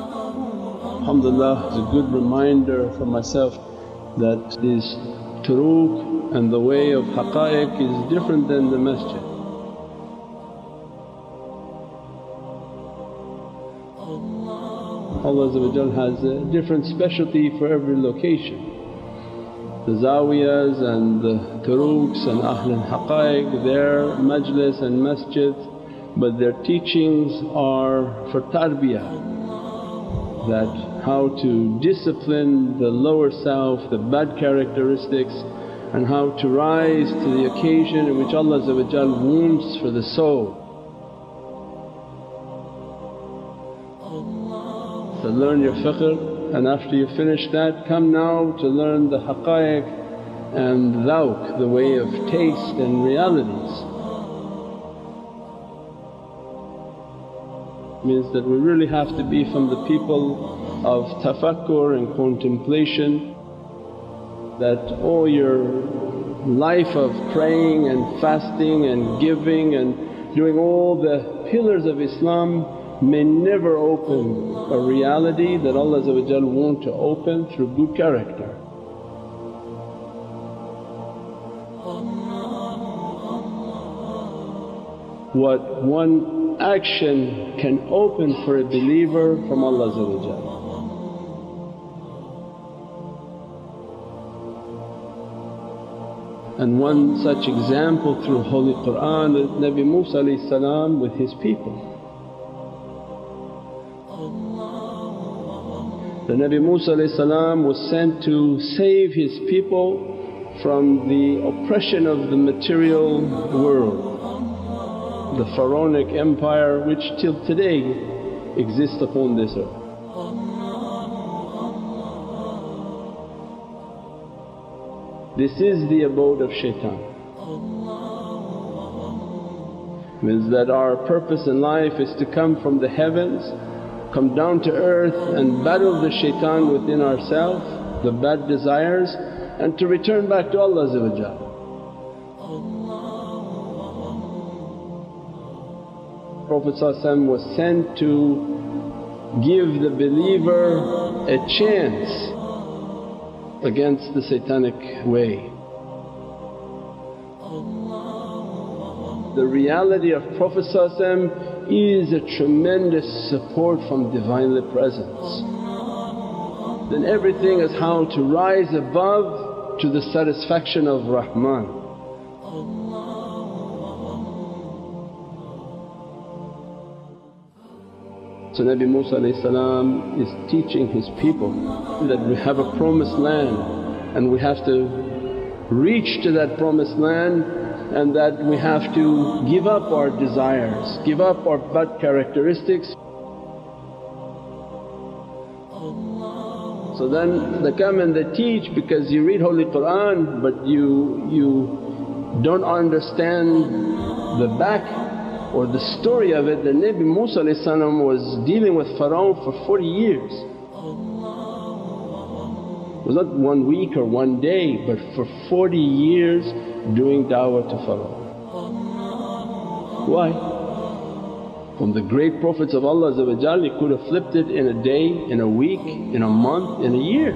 Alhamdulillah, it's a good reminder for myself that this turuq and the way of haqqaiq is different than the masjid. Allah has a different specialty for every location. The zawiyas and the turuqs and ahlul haqqaiq, their majlis and masjid, but their teachings are for tarbiyah, that how to discipline the lower self, the bad characteristics, and how to rise to the occasion in which Allah wants for the soul. So learn your fiqh, and after you finish that come now to learn the haqqaiq and dhawq, the way of taste and realities. Means that we really have to be from the people of tafakkur and contemplation, that all your life of praying and fasting and giving and doing all the pillars of Islam may never open a reality that Allah want to open through good character. What one action can open for a believer from Allah. And one such example through Holy Qur'an is Nabi Musa with his people. The Nabi Musa was sent to save his people from the oppression of the material world, the pharaonic empire which till today exists upon this earth. This is the abode of shaitan. Means that our purpose in life is to come from the heavens, come down to earth and battle the shaitan within ourselves, the bad desires, and to return back to Allah. Prophet was sent to give the believer a chance against the satanic way. The reality of Prophet is a tremendous support from Divinely Presence. Then everything is how to rise above to the satisfaction of Rahman. So Nabi Musa is teaching his people that we have a promised land and we have to reach to that promised land, and that we have to give up our desires, give up our bad characteristics. So then they come and they teach, because you read Holy Qur'an but you don't understand the back or the story of it, that Nabi Musa was dealing with Pharaoh for 40 years. It was not 1 week or 1 day, but for 40 years doing da'wah to Pharaoh. Why? From the great Prophets of Allah he could have flipped it in a day, in a week, in a month, in a year.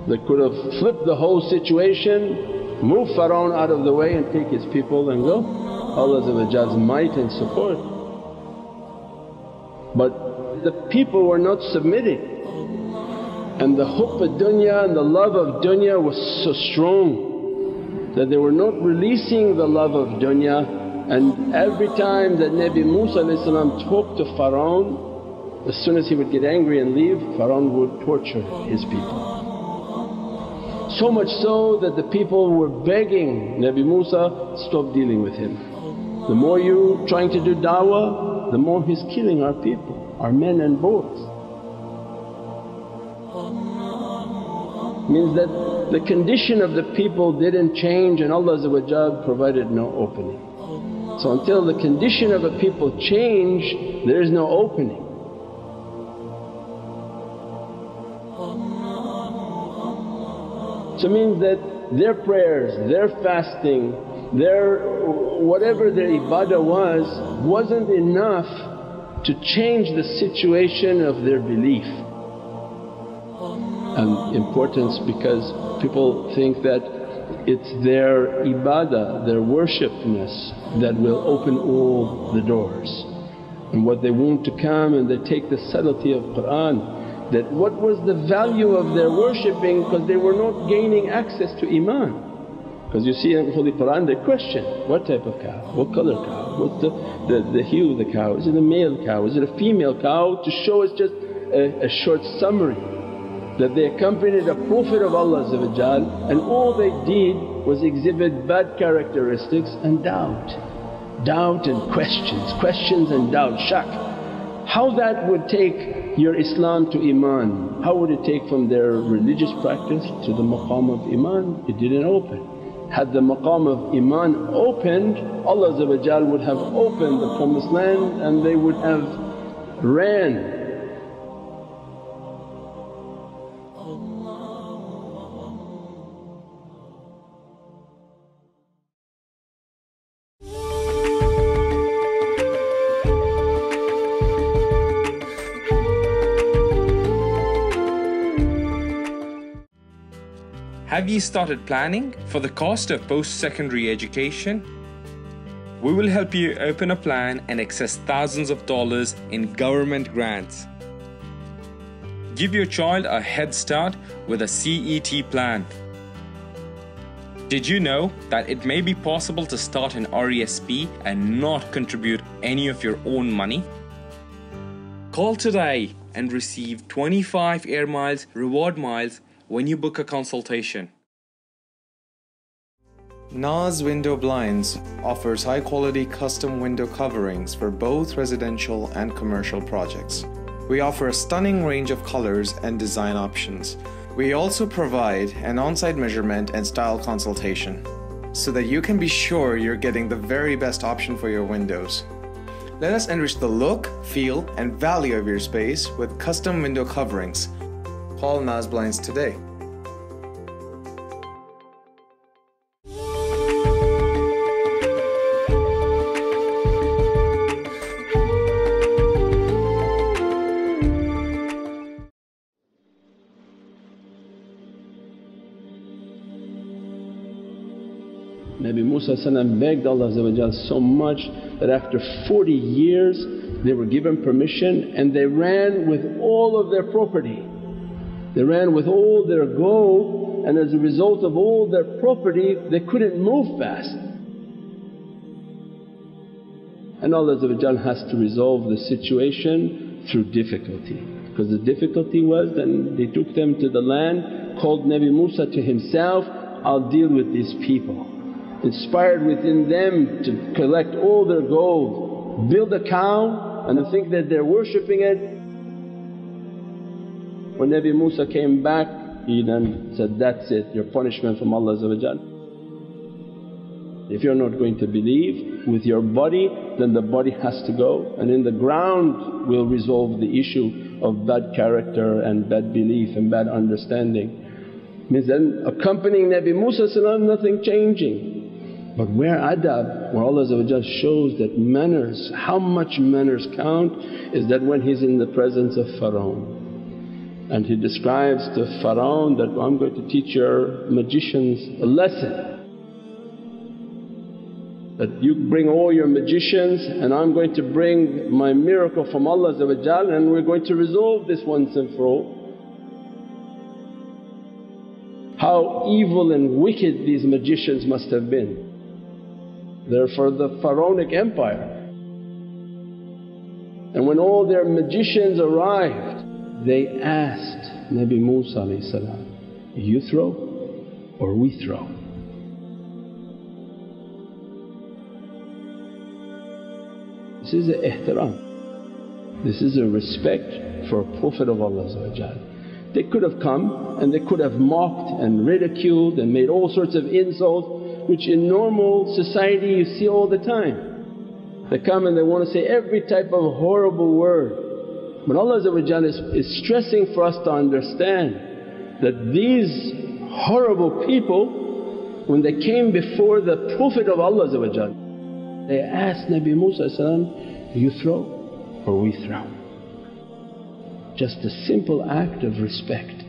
They could have flipped the whole situation, moved Pharaoh out of the way and take his people and go. Allah's might and support. But the people were not submitting, and the hubb ad-dunya and the love of dunya was so strong that they were not releasing the love of dunya. And every time that Nabi Musa talked to Pharaoh, as soon as he would get angry and leave, Pharaoh would torture his people. So much so that the people were begging Nabi Musa, stop dealing with him. The more you trying to do da'wah, the more he's killing our people, our men and boys. Means that the condition of the people didn't change and Allah provided no opening. So until the condition of a people change, there is no opening. So it means that their prayers, their fasting, their whatever their ibadah wasn't enough to change the situation of their belief. And importance because people think that it's their ibadah, their worshipness that will open all the doors. And what they want to come and they take the subtlety of Qur'an, that what was the value of their worshipping because they were not gaining access to iman. Because you see in Holy Qur'an they question, what type of cow, what colour cow, what's the hue of the cow, is it a male cow, is it a female cow, to show us just a short summary. That they accompanied a Prophet of Allah and all they did was exhibit bad characteristics and doubt and questions and doubt, shak. How that would take your Islam to iman? How would it take from their religious practice to the maqam of iman? It didn't open. Had the maqam of iman opened, Allah would have opened the promised land and they would have ran. Have you started planning for the cost of post-secondary education? We will help you open a plan and access thousands of dollars in government grants. Give your child a head start with a CET plan. Did you know that it may be possible to start an RESP and not contribute any of your own money? Call today and receive 25 air miles reward miles when you book a consultation. Naz Window Blinds offers high-quality custom window coverings for both residential and commercial projects. We offer a stunning range of colors and design options. We also provide an on-site measurement and style consultation so that you can be sure you're getting the very best option for your windows. Let us enrich the look, feel, and value of your space with custom window coverings. Call Naz Blinds today. Nabi Musa begged Allah so much that after 40 years they were given permission and they ran with all of their property. They ran with all their gold, and as a result of all their property they couldn't move fast. And Allah has to resolve the situation through difficulty. Because the difficulty was, then they took them to the land, called Nabi Musa to himself, I'll deal with these people. Inspired within them to collect all their gold, build a cow and think that they're worshipping it. When Nabi Musa came back, he then said, that's it, your punishment from Allah. If you're not going to believe with your body, then the body has to go, and in the ground will resolve the issue of bad character and bad belief and bad understanding. Means then accompanying Nabi Musa nothing changing. But where adab, where Allah shows that manners, how much manners count, is that when he's in the presence of Pharaoh. And he describes to Pharaoh that, I'm going to teach your magicians a lesson. That you bring all your magicians and I'm going to bring my miracle from Allah and we're going to resolve this once and for all. How evil and wicked these magicians must have been. They're for the Pharaonic empire. And when all their magicians arrived, they asked Nabi Musa, you throw or we throw? This is a ihtiram, this is a respect for a Prophet of Allah. They could have come and they could have mocked and ridiculed and made all sorts of insults, which in normal society you see all the time. They come and they want to say every type of horrible word. But Allah is stressing for us to understand that these horrible people, when they came before the Prophet of Allah, they asked Nabi Musa, you throw or we throw. Just a simple act of respect.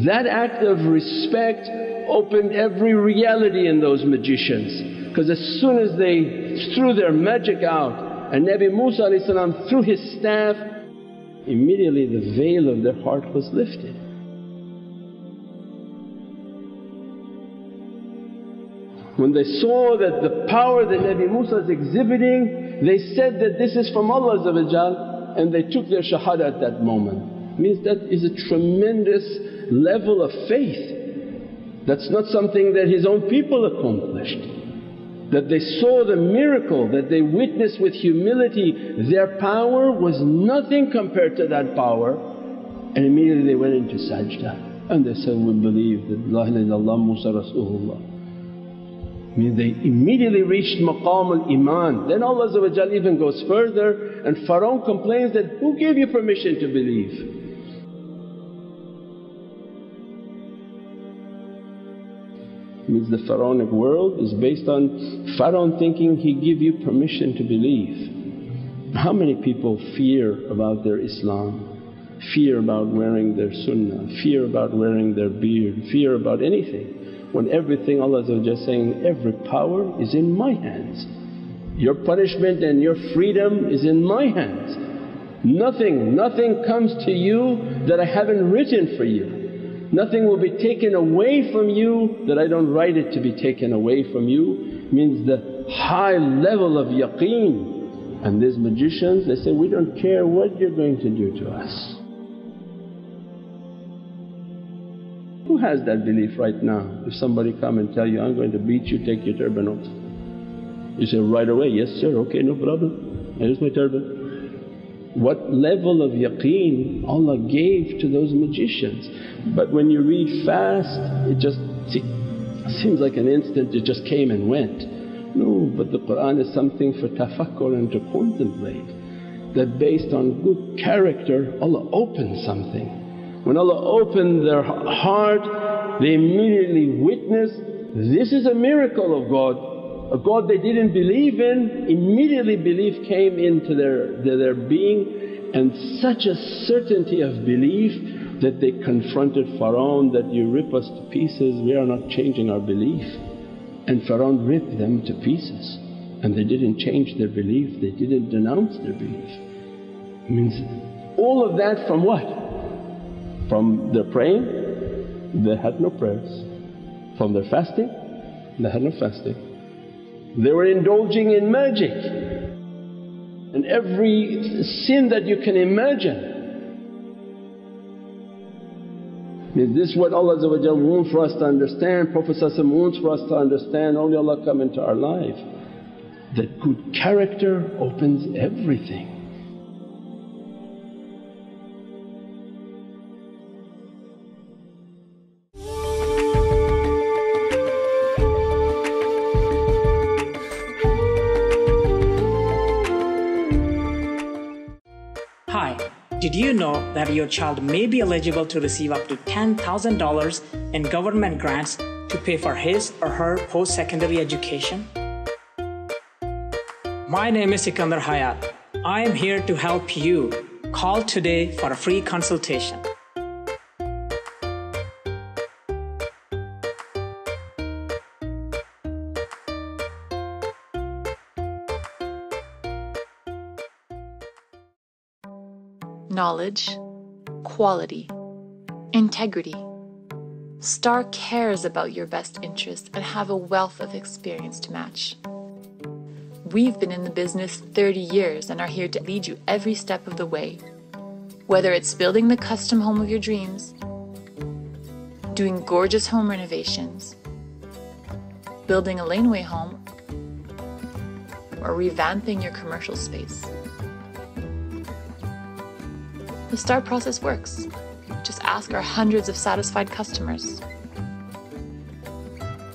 That act of respect opened every reality in those magicians, because as soon as they threw their magic out and Nabi Musa threw his staff, immediately the veil of their heart was lifted. When they saw that the power that Nabi Musa is exhibiting, they said that this is from Allah, and they took their shahada at that moment. Means that is a tremendous level of faith. That's not something that his own people accomplished. That they saw the miracle, that they witnessed with humility, their power was nothing compared to that power, and immediately they went into sajda and they said, we believe that La ilaha illallah Musa Rasulullah. Means they immediately reached maqam al-iman. Then Allah even goes further and Pharaoh complains that, who gave you permission to believe? Means the pharaonic world is based on Pharaoh thinking he give you permission to believe. How many people fear about their Islam, fear about wearing their sunnah, fear about wearing their beard, fear about anything, when everything Allah is saying, every power is in my hands. Your punishment and your freedom is in my hands. Nothing comes to you that I haven't written for you. Nothing will be taken away from you that I don't write it to be taken away from you. Means the high level of yaqeen. And these magicians, they say, we don't care what you're going to do to us. Who has that belief right now? If somebody come and tell you, I'm going to beat you, take your turban off. You say right away, yes sir, okay, no problem, here's my turban. What level of yaqeen Allah gave to those magicians. But when you read fast, it just seems like an instant it just came and went. No, but the Qur'an is something for tafakkur and to contemplate. That based on good character Allah opens something. When Allah opened their heart, they immediately witnessed, this is a miracle of God. A God they didn't believe in, immediately belief came into their being, and such a certainty of belief that they confronted Pharaoh that, you rip us to pieces, we are not changing our belief. And Pharaoh ripped them to pieces, and they didn't change their belief, they didn't denounce their belief. It means all of that from what? From their praying, they had no prayers. From their fasting, they had no fasting. They were indulging in magic and every sin that you can imagine. Is this what Allah wants for us to understand, Prophet wants for us to understand, awliyaullah come into our life. That good character opens everything. Did you know that your child may be eligible to receive up to $10,000 in government grants to pay for his or her post-secondary education? My name is Sikandar Hayat. I am here to help you. Call today for a free consultation. Knowledge, quality, integrity. Star cares about your best interests and have a wealth of experience to match. We've been in the business 30 years and are here to lead you every step of the way. Whether it's building the custom home of your dreams, doing gorgeous home renovations, building a laneway home, or revamping your commercial space. The STAR process works. Just ask our hundreds of satisfied customers.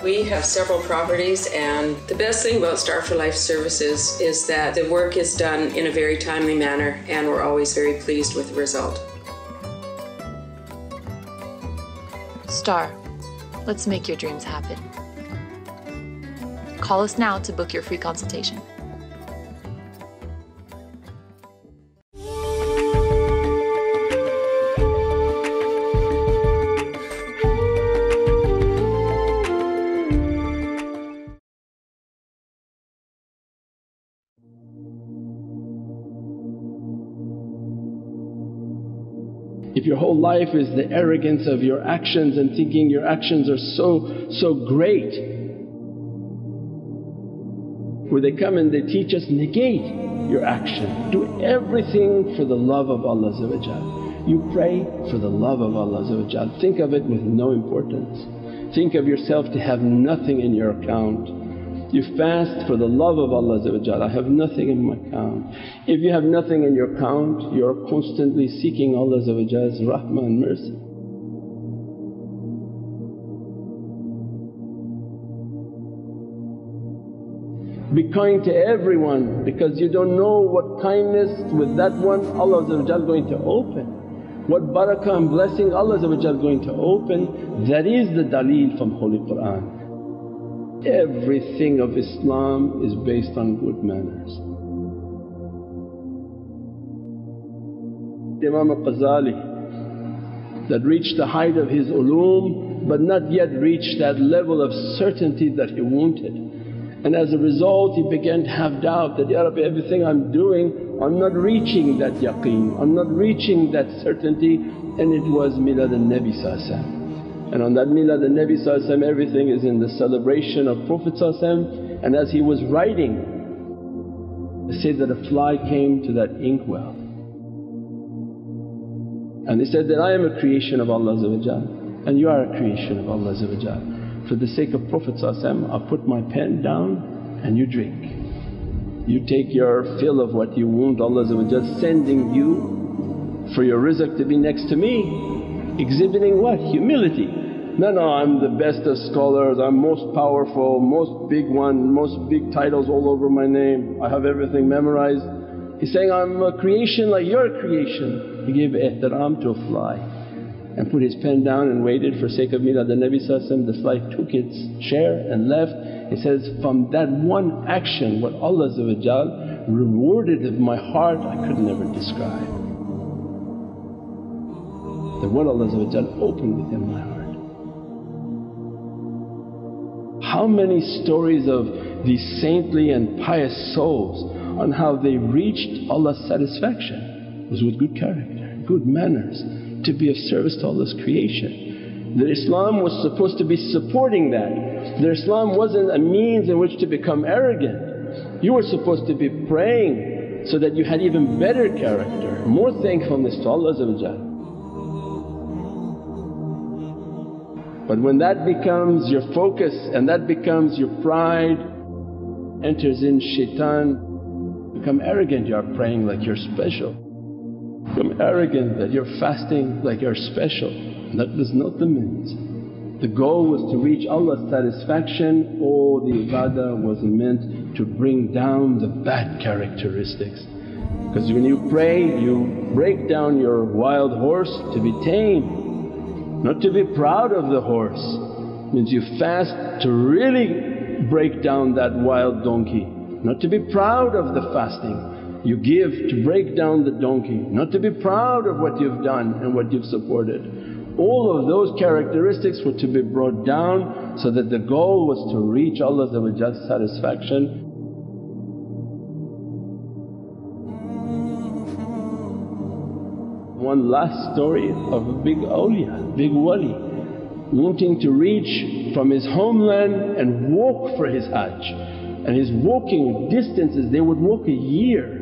We have several properties, and the best thing about Star for Life Services is that the work is done in a very timely manner, and we're always very pleased with the result. STAR, let's make your dreams happen. Call us now to book your free consultation. if your whole life is the arrogance of your actions and thinking your actions are so great, where they come and they teach us, negate your action, do everything for the love of Allah. You pray for the love of Allah, think of it with no importance. Think of yourself to have nothing in your account. You fast for the love of Allah, I have nothing in my account. If you have nothing in your account, you are constantly seeking Allah's rahmah and mercy. Be kind to everyone because you don't know what kindness with that one Allah going to open. What barakah and blessing Allah going to open, that is the daleel from Holy Qur'an. Everything of Islam is based on good manners. Imam al-Ghazali that reached the height of his ulum but not yet reached that level of certainty that he wanted, and as a result he began to have doubt that, Ya Rabbi, everything I'm doing I'm not reaching that yaqeen, I'm not reaching that certainty. And it was Milad al-Nabi, and on that Milad al-Nabi everything is in the celebration of Prophet. And as he was writing, they said that a fly came to that inkwell and he said that, I am a creation of Allah and you are a creation of Allah. For the sake of Prophet I put my pen down and you drink. You take your fill of what you want, Allah sending you for your rizq to be next to me, exhibiting what? Humility. No, I'm the best of scholars, I'm most powerful, most big one, most big titles all over my name, I have everything memorized. He's saying, I'm a creation like your creation. He gave ihtiram to a fly and put his pen down and waited for sake of Milad al-Nabi. The fly took its share and left. He says, from that one action what Allah rewarded of my heart I could never describe. That what Allah opened within my heart. How many stories of these saintly and pious souls on how they reached Allah's satisfaction was with good character, good manners, to be of service to Allah's creation. That Islam was supposed to be supporting that. That Islam wasn't a means in which to become arrogant. You were supposed to be praying so that you had even better character, more thankfulness to Allah. But when that becomes your focus and that becomes your pride, enters in shaitan, become arrogant, you are praying like you're special. Become arrogant that you're fasting like you're special. That was not the means. The goal was to reach Allah's satisfaction. All the ibadah was meant to bring down the bad characteristics. Because when you pray you break down your wild horse to be tamed, not to be proud of the horse. Means you fast to really break down that wild donkey, not to be proud of the fasting. You give to break down the donkey, not to be proud of what you've done and what you've supported. All of those characteristics were to be brought down so that the goal was to reach Allah's satisfaction. One last story of a big awliya, big wali, wanting to reach from his homeland and walk for his hajj. And his walking distances, they would walk a year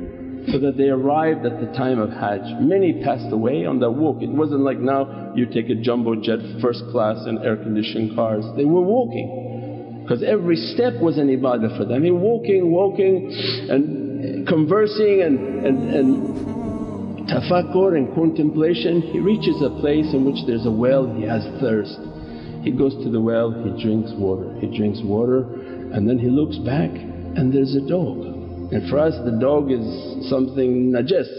so that they arrived at the time of hajj. Many passed away on that walk. It wasn't like now you take a jumbo jet first class and air conditioned cars. They were walking because every step was an ibadah for them. He walking and conversing and tafakkur and contemplation. He reaches a place in which there's a well, he has thirst. He goes to the well, he drinks water, and then he looks back and there's a dog. And for us the dog is something najas.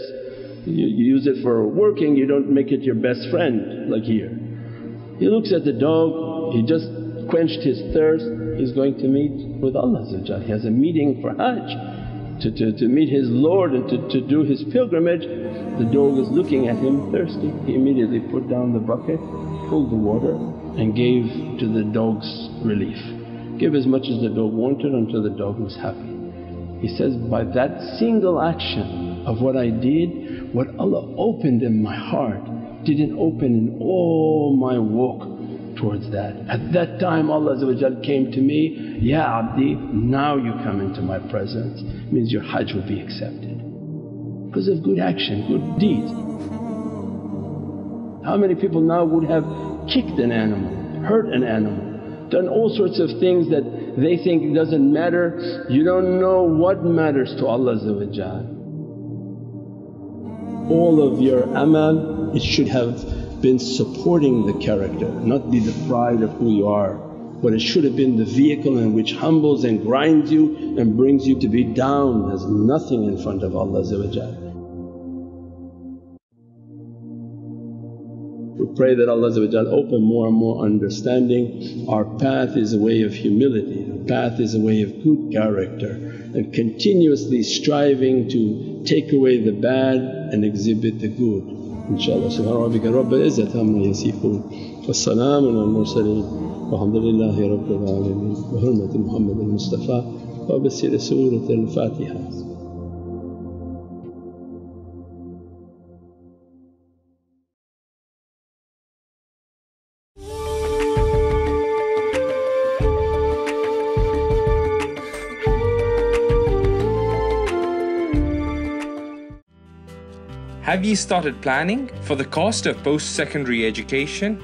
You use it for working, you don't make it your best friend like here. He looks at the dog, he just quenched his thirst, he's going to meet with Allah. He has a meeting for hajj. To meet his Lord and to do his pilgrimage. The dog is looking at him thirsty. He immediately put down the bucket, pulled the water and gave to the dog's relief. Gave as much as the dog wanted until the dog was happy. He says, by that single action of what I did, what Allah opened in my heart didn't open in all my walk towards that. At that time Allah came to me, Ya Abdi, now you come into my presence, means your Hajj will be accepted because of good action, good deeds. How many people now would have kicked an animal, hurt an animal, done all sorts of things that they think it doesn't matter? You don't know what matters to Allah. All of your amal, it should have been supporting the character, not be the pride of who you are, but it should have been the vehicle in which humbles and grinds you and brings you to be down as nothing in front of Allah. We pray that Allah open more and more understanding. Our path is a way of humility, our path is a way of good character, and continuously striving to take away the bad and exhibit the good. InshaAllah. Subhana rabbika rabbil izzati amma yasifoon wa salaamun al mursaleen walhamdulillahi rabbil alameen bi hurmati Muhammadan Mustafa wa bi siri Surat al-Fatiha. Have you started planning for the cost of post-secondary education?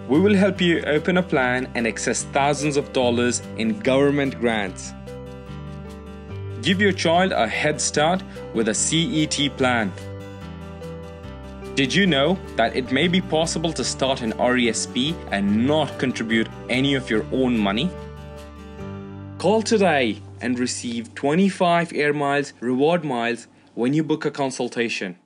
We will help you open a plan and access thousands of dollars in government grants. Give your child a head start with a CET plan. Did you know that it may be possible to start an RESP and not contribute any of your own money? Call today and receive 25 air miles reward miles when you book a consultation.